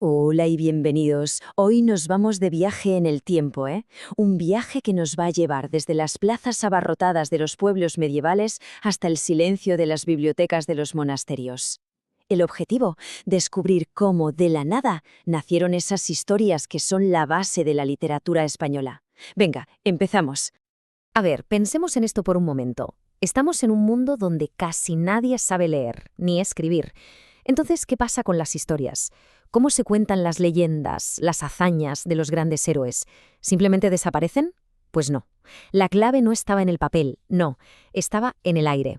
Hola y bienvenidos. Hoy nos vamos de viaje en el tiempo, ¿eh? Un viaje que nos va a llevar desde las plazas abarrotadas de los pueblos medievales hasta el silencio de las bibliotecas de los monasterios. El objetivo, descubrir cómo, de la nada, nacieron esas historias que son la base de la literatura española. Venga, empezamos. A ver, pensemos en esto por un momento. Estamos en un mundo donde casi nadie sabe leer ni escribir. Entonces, ¿qué pasa con las historias? ¿Cómo se cuentan las leyendas, las hazañas de los grandes héroes? ¿Simplemente desaparecen? Pues no. La clave no estaba en el papel, no, estaba en el aire.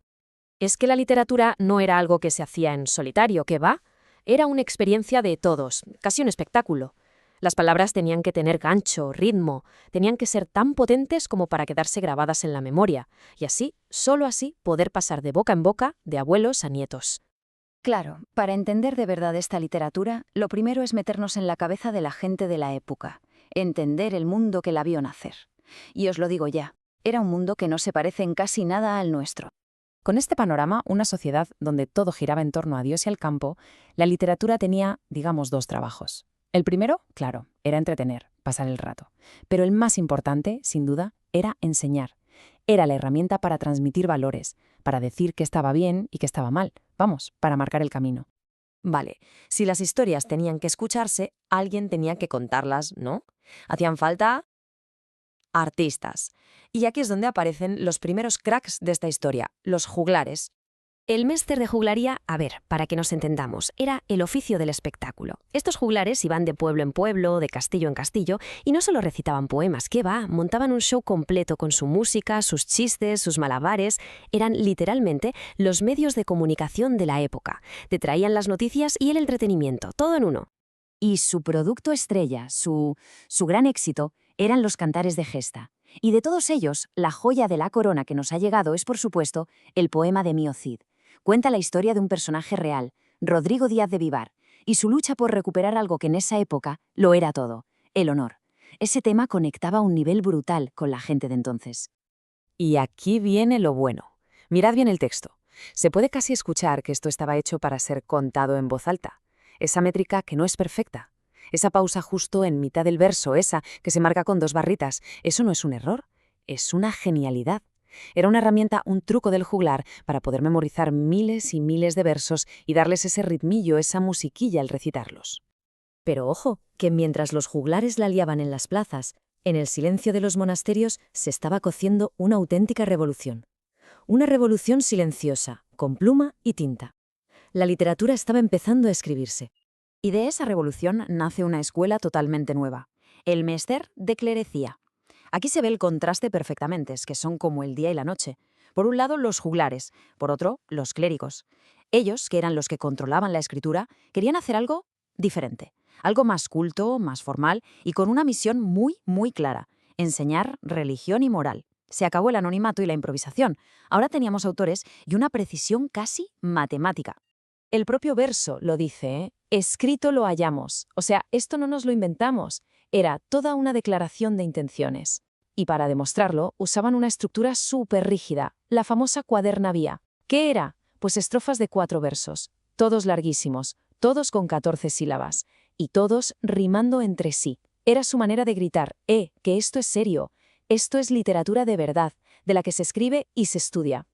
Es que la literatura no era algo que se hacía en solitario, ¿qué va? Era una experiencia de todos, casi un espectáculo. Las palabras tenían que tener gancho, ritmo, tenían que ser tan potentes como para quedarse grabadas en la memoria, y así, solo así, poder pasar de boca en boca, de abuelos a nietos. Claro, para entender de verdad esta literatura, lo primero es meternos en la cabeza de la gente de la época, entender el mundo que la vio nacer. Y os lo digo ya, era un mundo que no se parece en casi nada al nuestro. Con este panorama, una sociedad donde todo giraba en torno a Dios y al campo, la literatura tenía, digamos, dos trabajos. El primero, claro, era entretener, pasar el rato. Pero el más importante, sin duda, era enseñar. Era la herramienta para transmitir valores, para decir qué estaba bien y qué estaba mal. Vamos, para marcar el camino. Vale, si las historias tenían que escucharse, alguien tenía que contarlas, ¿no? Hacían falta artistas. Y aquí es donde aparecen los primeros cracks de esta historia, los juglares. El méster de juglaría, a ver, para que nos entendamos, era el oficio del espectáculo. Estos juglares iban de pueblo en pueblo, de castillo en castillo, y no solo recitaban poemas, ¿qué va? Montaban un show completo con su música, sus chistes, sus malabares. Eran literalmente los medios de comunicación de la época. Te traían las noticias y el entretenimiento, todo en uno. Y su producto estrella, su gran éxito, eran los cantares de gesta. Y de todos ellos, la joya de la corona que nos ha llegado es, por supuesto, el poema de Mío Cid. Cuenta la historia de un personaje real, Rodrigo Díaz de Vivar, y su lucha por recuperar algo que en esa época lo era todo, el honor. Ese tema conectaba a un nivel brutal con la gente de entonces. Y aquí viene lo bueno. Mirad bien el texto. Se puede casi escuchar que esto estaba hecho para ser contado en voz alta. Esa métrica que no es perfecta. Esa pausa justo en mitad del verso, esa que se marca con dos barritas. Eso no es un error, es una genialidad. Era una herramienta, un truco del juglar para poder memorizar miles y miles de versos y darles ese ritmillo, esa musiquilla al recitarlos. Pero ojo, que mientras los juglares la liaban en las plazas, en el silencio de los monasterios se estaba cociendo una auténtica revolución. Una revolución silenciosa, con pluma y tinta. La literatura estaba empezando a escribirse. Y de esa revolución nace una escuela totalmente nueva, el Mester de Clerecía. Aquí se ve el contraste perfectamente, es que son como el día y la noche. Por un lado, los juglares, por otro, los clérigos. Ellos, que eran los que controlaban la escritura, querían hacer algo diferente, algo más culto, más formal y con una misión muy, muy clara: enseñar religión y moral. Se acabó el anonimato y la improvisación. Ahora teníamos autores y una precisión casi matemática. El propio verso lo dice, ¿eh? Escrito lo hallamos. O sea, esto no nos lo inventamos. Era toda una declaración de intenciones. Y para demostrarlo, usaban una estructura súper rígida, la famosa cuaderna vía. ¿Qué era? Pues estrofas de 4 versos, todos larguísimos, todos con 14 sílabas, y todos rimando entre sí. Era su manera de gritar, que esto es serio, esto es literatura de verdad, de la que se escribe y se estudia.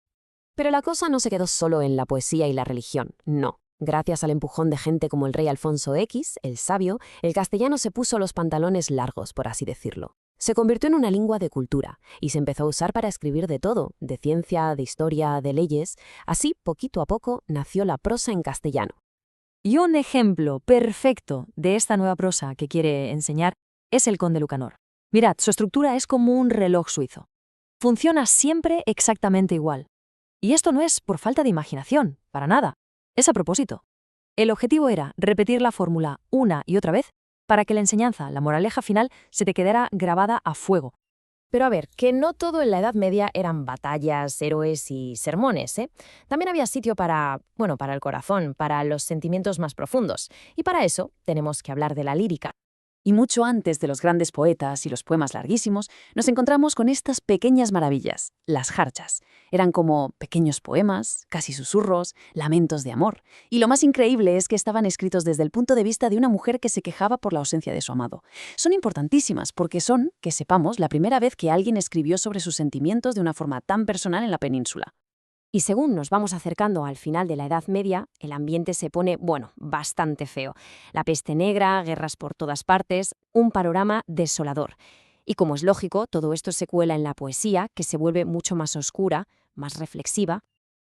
Pero la cosa no se quedó solo en la poesía y la religión, no. Gracias al empujón de gente como el rey Alfonso X, el sabio, el castellano se puso los pantalones largos, por así decirlo. Se convirtió en una lengua de cultura y se empezó a usar para escribir de todo, de ciencia, de historia, de leyes. Así, poquito a poco, nació la prosa en castellano. Y un ejemplo perfecto de esta nueva prosa que quiere enseñar es el Conde Lucanor. Mirad, su estructura es como un reloj suizo. Funciona siempre exactamente igual. Y esto no es por falta de imaginación, para nada. Es a propósito. El objetivo era repetir la fórmula una y otra vez para que la enseñanza, la moraleja final, se te quedara grabada a fuego. Pero a ver, que no todo en la Edad Media eran batallas, héroes y sermones, ¿eh? También había sitio para el corazón, para los sentimientos más profundos. Y para eso tenemos que hablar de la lírica. Y mucho antes de los grandes poetas y los poemas larguísimos, nos encontramos con estas pequeñas maravillas, las jarchas. Eran como pequeños poemas, casi susurros, lamentos de amor. Y lo más increíble es que estaban escritos desde el punto de vista de una mujer que se quejaba por la ausencia de su amado. Son importantísimas porque son, que sepamos, la primera vez que alguien escribió sobre sus sentimientos de una forma tan personal en la península. Y según nos vamos acercando al final de la Edad Media, el ambiente se pone, bastante feo. La peste negra, guerras por todas partes, un panorama desolador. Y como es lógico, todo esto se cuela en la poesía, que se vuelve mucho más oscura, más reflexiva.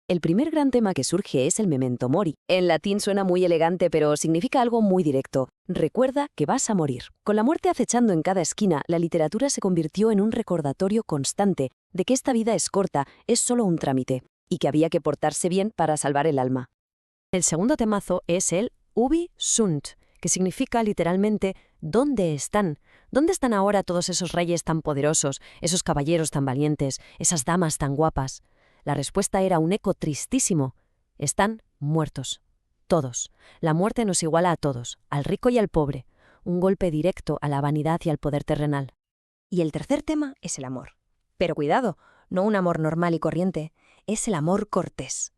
El primer gran tema que surge es el memento mori. En latín suena muy elegante, pero significa algo muy directo. Recuerda que vas a morir. Con la muerte acechando en cada esquina, la literatura se convirtió en un recordatorio constante de que esta vida es corta, es solo un trámite, y que había que portarse bien para salvar el alma. El segundo temazo es el Ubi sunt, que significa literalmente ¿dónde están? ¿Dónde están ahora todos esos reyes tan poderosos, esos caballeros tan valientes, esas damas tan guapas? La respuesta era un eco tristísimo. Están muertos. Todos. La muerte nos iguala a todos, al rico y al pobre. Un golpe directo a la vanidad y al poder terrenal. Y el tercer tema es el amor. Pero cuidado, no un amor normal y corriente, es el amor cortés.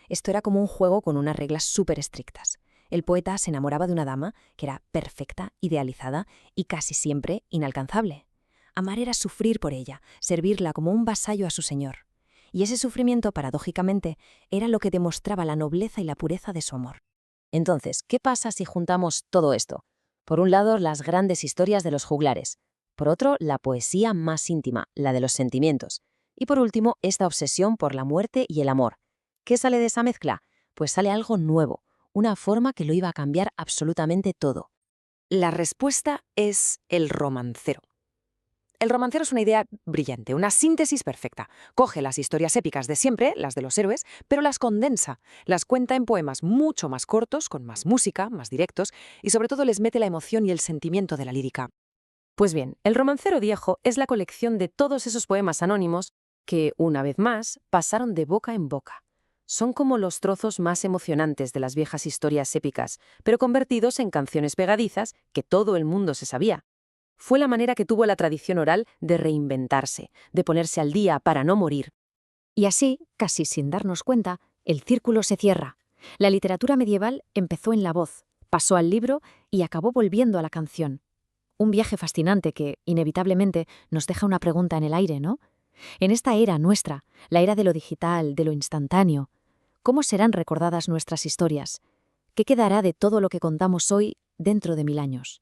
Esto era como un juego con unas reglas súper estrictas. El poeta se enamoraba de una dama que era perfecta, idealizada y casi siempre inalcanzable. Amar era sufrir por ella, servirla como un vasallo a su señor. Y ese sufrimiento, paradójicamente, era lo que demostraba la nobleza y la pureza de su amor. Entonces, ¿qué pasa si juntamos todo esto? Por un lado, las grandes historias de los juglares. Por otro, la poesía más íntima, la de los sentimientos. Y por último, esta obsesión por la muerte y el amor. ¿Qué sale de esa mezcla? Pues sale algo nuevo, una forma que lo iba a cambiar absolutamente todo. La respuesta es el romancero. El romancero es una idea brillante, una síntesis perfecta. Coge las historias épicas de siempre, las de los héroes, pero las condensa, las cuenta en poemas mucho más cortos, con más música, más directos, y sobre todo les mete la emoción y el sentimiento de la lírica. Pues bien, el romancero viejo es la colección de todos esos poemas anónimos que, una vez más, pasaron de boca en boca. Son como los trozos más emocionantes de las viejas historias épicas, pero convertidos en canciones pegadizas que todo el mundo se sabía. Fue la manera que tuvo la tradición oral de reinventarse, de ponerse al día para no morir. Y así, casi sin darnos cuenta, el círculo se cierra. La literatura medieval empezó en la voz, pasó al libro y acabó volviendo a la canción. Un viaje fascinante que, inevitablemente, nos deja una pregunta en el aire, ¿no? En esta era nuestra, la era de lo digital, de lo instantáneo, ¿cómo serán recordadas nuestras historias? ¿Qué quedará de todo lo que contamos hoy dentro de 1000 años?